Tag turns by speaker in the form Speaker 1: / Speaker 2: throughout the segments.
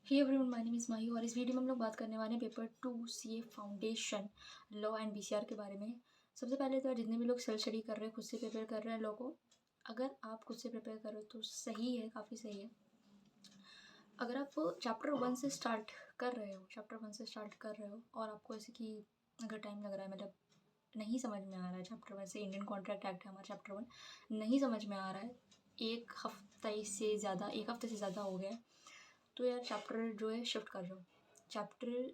Speaker 1: Hey everyone, my name is Mahi और इस video में हम लोग बात करने वाले हैं paper 2 CA foundation law and BCR के बारे में। सबसे पहले तो जितने भी लोग सेल्फ स्टडी कर रहे हैं, खुद से प्रिपेयर कर रहे हैं लॉ को, अगर आप खुद से प्रिपेयर करो तो सही है, काफ़ी सही है। अगर आप चैप्टर 1 से स्टार्ट कर रहे हो और आपको ऐसे कि अगर टाइम लग रहा है, मतलब नहीं समझ में आ रहा है चैप्टर 1 से, इंडियन कॉन्ट्रैक्ट एक्ट है हमारा चैप्टर 1, नहीं समझ में आ रहा है, एक हफ्ते से ज़्यादा हो गया है, तो यार चैप्टर जो है शिफ्ट कर लो। चैप्टर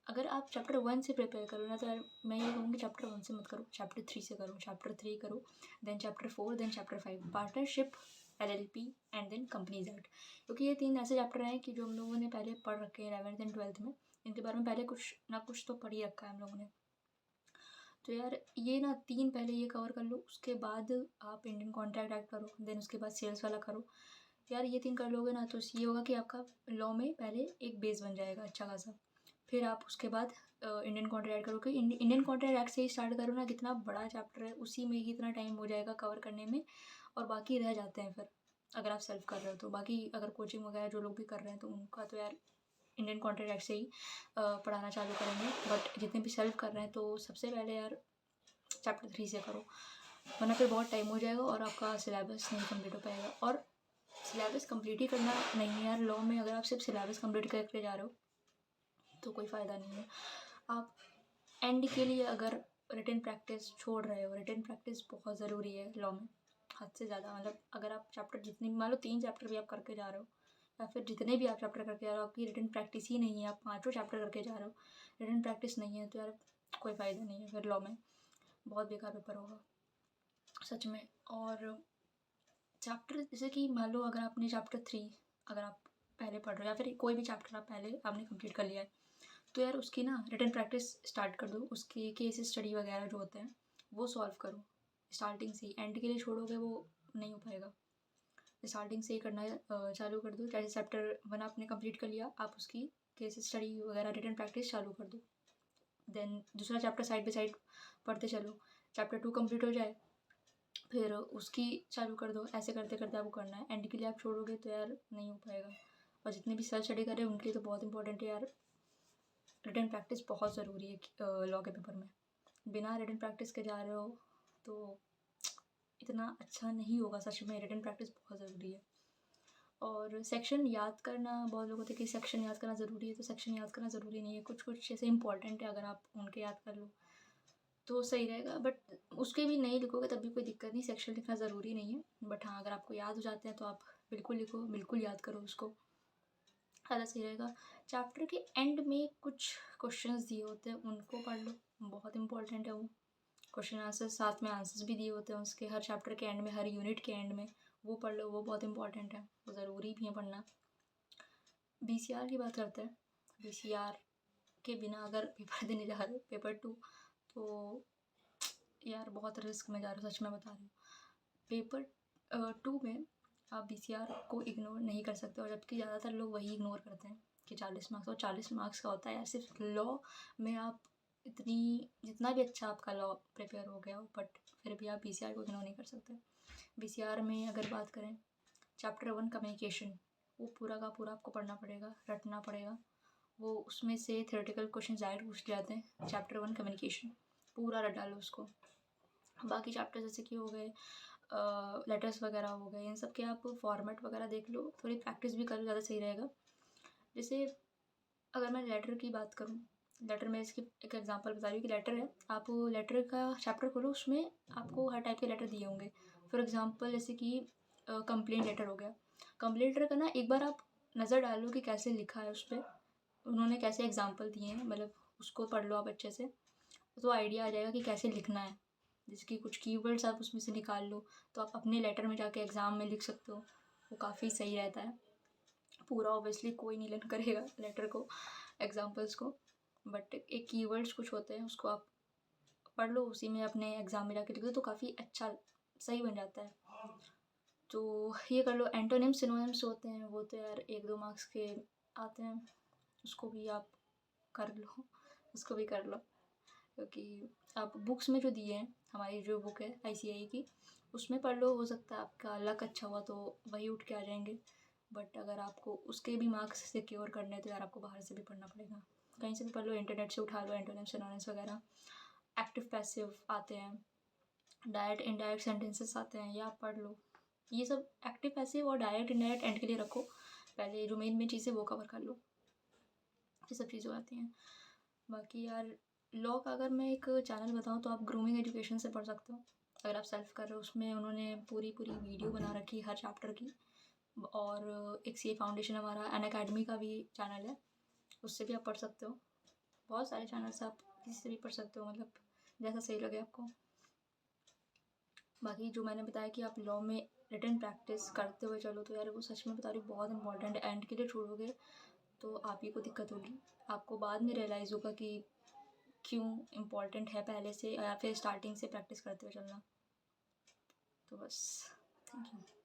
Speaker 1: अगर आप चैप्टर 1 से प्रिपेयर करो ना, तो यार मैं ये कहूँगी चैप्टर 1 से मत करो, चैप्टर 3 से करो, चैप्टर 3 करो, then chapter 4, then chapter 5, partnership, LLP and then companies act. क्योंकि ये 3 ऐसे चैप्टर हैं कि जो हम लोगों ने पहले पढ़ रखे हैं 11th एंड 12th में, इनके बारे में पहले कुछ ना कुछ तो पढ़ ही रखा है हम लोगों ने। तो यार ये ना 3 पहले ये कवर कर लो, उसके बाद आप इंडियन कॉन्ट्रैक्ट एक्ट करो, देन उसके बाद सेल्स वाला करो। यार ये 3 कर लोगे ना, तो ये होगा कि आपका लॉ में पहले एक बेस बन जाएगा अच्छा खासा। फिर आप उसके बाद इंडियन कॉन्ट्रैक्ट करोगे। इंडियन कॉन्ट्रैक्ट एक्ट से ही स्टार्ट करो ना, कितना बड़ा चैप्टर है, उसी में ही इतना टाइम हो जाएगा कवर करने में, और बाकी रह जाते हैं फिर अगर आप सेल्फ कर रहे हो तो। बाकी अगर कोचिंग वगैरह जो लोग भी कर रहे हैं तो उनका तो यार इंडियन कॉन्ट्रैक्ट एक्ट से ही पढ़ाना चालू करेंगे, बट जितने भी सेल्फ कर रहे हैं तो सबसे पहले यार चैप्टर 3 से करो, वरना फिर बहुत टाइम हो जाएगा और आपका सिलेबस नहीं कंप्लीट हो पाएगा। और सिलेबस कंप्लीट ही करना नहीं है यार लॉ में, अगर आप सिर्फ सिलेबस कंप्लीट करके जा रहे हो तो कोई फ़ायदा नहीं है। आप एंड के लिए अगर रिटन प्रैक्टिस छोड़ रहे हो, रिटन प्रैक्टिस बहुत ज़रूरी है लॉ में, हद से ज़्यादा। मतलब अगर आप चैप्टर जितने भी, मान लो 3 चैप्टर भी आप करके जा रहे हो, या फिर जितने भी आप चैप्टर करके जा रहे हो, आपकी रिटन प्रैक्टिस ही नहीं है, आप 5 चैप्टर करके जा रहे हो, रिटन प्रैक्टिस नहीं है, तो यार कोई फ़ायदा नहीं है फिर लॉ में, बहुत बेकार पेपर होगा सच में। और चैप्टर जैसे कि मान लो अगर आपने चैप्टर 3 अगर आप पहले पढ़ रहे हो, या फिर कोई भी चैप्टर आप पहले आपने कंप्लीट कर लिया है, तो यार उसकी ना रिटन प्रैक्टिस स्टार्ट कर दो, उसके केस स्टडी वगैरह जो होते हैं वो सॉल्व करो स्टार्टिंग से ही। एंड के लिए छोड़ोगे वो नहीं हो पाएगा, स्टार्टिंग से ही करना चालू कर दो। जैसे चैप्टर 1 आपने कंप्लीट कर लिया, आप उसकी केस स्टडी वगैरह रिटन प्रैक्टिस चालू कर दो, देन दूसरा चैप्टर साइड बाई साइड पढ़ते चलो, चैप्टर 2 कंप्लीट हो जाए फिर उसकी चालू कर दो। ऐसे करते करते आपको करना है, एंड के लिए आप छोड़ोगे तो यार नहीं हो पाएगा। और जितने भी सेल्फ स्टडी कर रहे हैं उनके लिए तो बहुत इंपॉर्टेंट है यार, रिटन प्रैक्टिस बहुत ज़रूरी है लॉ के पेपर में। बिना रिटन प्रैक्टिस के जा रहे हो तो इतना अच्छा नहीं होगा सच में, रिटन प्रैक्टिस बहुत ज़रूरी है। और सेक्शन याद करना, बहुत लोग होते हैं कि सेक्शन याद करना ज़रूरी है, तो सेक्शन याद करना ज़रूरी नहीं है, कुछ कुछ ऐसे इंपॉर्टेंट है, अगर आप उनके याद कर लो तो सही रहेगा। बट उसके भी नहीं लिखोगे तब भी कोई दिक्कत नहीं, सेक्शन लिखना ज़रूरी नहीं है। बट हाँ, अगर आपको याद हो जाते हैं तो आप बिल्कुल लिखो, बिल्कुल याद करो उसको, ज़्यादा सही रहेगा। चैप्टर के एंड में कुछ क्वेश्चंस दिए होते हैं, उनको पढ़ लो, बहुत इंपॉर्टेंट है वो क्वेश्चन आंसर, साथ में आंसर्स भी दिए होते हैं उसके, हर चैप्टर के एंड में, हर यूनिट के एंड में, वो पढ़ लो, वो बहुत इंपॉर्टेंट है, वो ज़रूरी भी है पढ़ना। बीसीआर की बात करते हैं। बीसीआर के बिना अगर पेपर देने जा रहे हो पेपर 2, तो यार बहुत रिस्क में जा रहे हो, सच में बता रही हूँ। पेपर 2 में आप बीसीआर को इग्नोर नहीं कर सकते, और जबकि ज़्यादातर लोग वही इग्नोर करते हैं कि 40 मार्क्स, और 40 मार्क्स का होता है यार सिर्फ लॉ में। आप इतनी जितना भी अच्छा आपका लॉ प्रिपेयर हो गया हो, बट फिर भी आप बीसीआर को इग्नोर नहीं कर सकते। बीसीआर में अगर बात करें, चैप्टर 1 कम्युनिकेशन, वो पूरा का पूरा आपको पढ़ना पड़ेगा, रटना पड़ेगा। वो उसमें से थ्योरेटिकल क्वेश्चन डायरेक्ट पूछ जाते हैं। चैप्टर 1 कम्युनिकेशन पूरा रट डालो उसको। बाकी चैप्टर जैसे कि हो गए लेटर्स वगैरह हो गए, इन सब के आप फॉर्मेट वगैरह देख लो, थोड़ी प्रैक्टिस भी करो, ज़्यादा सही रहेगा। जैसे अगर मैं लेटर की बात करूँ, लेटर में इसकी एक एग्जांपल बता रही हूँ कि लेटर है, आप लेटर का चैप्टर खोलो, उसमें आपको हर टाइप के लेटर दिए होंगे। फॉर एग्जांपल जैसे कि कंप्लेंट लेटर हो गया, कंप्लेंट लेटर का ना एक बार आप नज़र डालो कि कैसे लिखा है उस पर, उन्होंने कैसे एग्जाम्पल दिए हैं, मतलब उसको पढ़ लो आप अच्छे से, तो आइडिया आ जाएगा कि कैसे लिखना है। जैसे कि कुछ कीवर्ड्स आप उसमें से निकाल लो, तो आप अपने लेटर में जाके एग्ज़ाम में लिख सकते हो, वो काफ़ी सही रहता है। पूरा ऑब्वियसली कोई नहीं लर्न करेगा लेटर को, एग्जाम्पल्स को, बट एक कीवर्ड्स कुछ होते हैं, उसको आप पढ़ लो, उसी में अपने एग्ज़ाम में जाके लिख दो, तो काफ़ी अच्छा सही बन जाता है। तो ये कर लो। एंटोनिम्स सिनोनिम्स होते हैं, वो तो यार 1-2 मार्क्स के आते हैं, उसको भी आप कर लो, उसको भी कर लो, क्योंकि आप बुक्स में जो दिए हैं, हमारी जो बुक है आईसीएआई की, उसमें पढ़ लो, हो सकता है आपका लक अच्छा हुआ तो वही उठ के आ जाएंगे। बट अगर आपको उसके भी मार्क्स सिक्योर करने हैं तो यार आपको बाहर से भी पढ़ना पड़ेगा, कहीं से भी पढ़ लो, इंटरनेट से उठा लो, एंटोनिम्स सिनोनिम्स वगैरह, एक्टिव पैसिव आते हैं, डायरेक्ट इनडायरेक्ट सेंटेंसेस आते हैं, ये आप पढ़ लो। ये सब एक्टिव पैसिव और डायरेक्ट इनडायरेक्ट एंड के लिए रखो, पहले जो मेन चीज़ें वो कवर कर लो, ये सब चीज़ें आती हैं। बाकी यार लॉ का अगर मैं एक चैनल बताऊँ तो आप ग्रूमिंग एजुकेशन से पढ़ सकते हो, अगर आप सेल्फ कर रहे हो, उसमें उन्होंने पूरी वीडियो बना रखी है हर चैप्टर की। और एक सी फाउंडेशन हमारा अन अकेडमी का भी चैनल है, उससे भी आप पढ़ सकते हो। बहुत सारे चैनल से आप किसी से भी पढ़ सकते हो, मतलब जैसा सही लगे आपको। बाकी जो मैंने बताया कि आप लॉ में रिटन प्रैक्टिस करते हुए चलो, तो यार वो सच में बता रही हूँ बहुत इंपॉर्टेंट है। एंड के लिए छोड़ोगे तो आप ही को दिक्कत होगी, आपको बाद में रियलाइज़ होगा कि क्यों इम्पॉर्टेंट है पहले से या फिर स्टार्टिंग से प्रैक्टिस करते हुए चलना। तो बस, थैंक यू।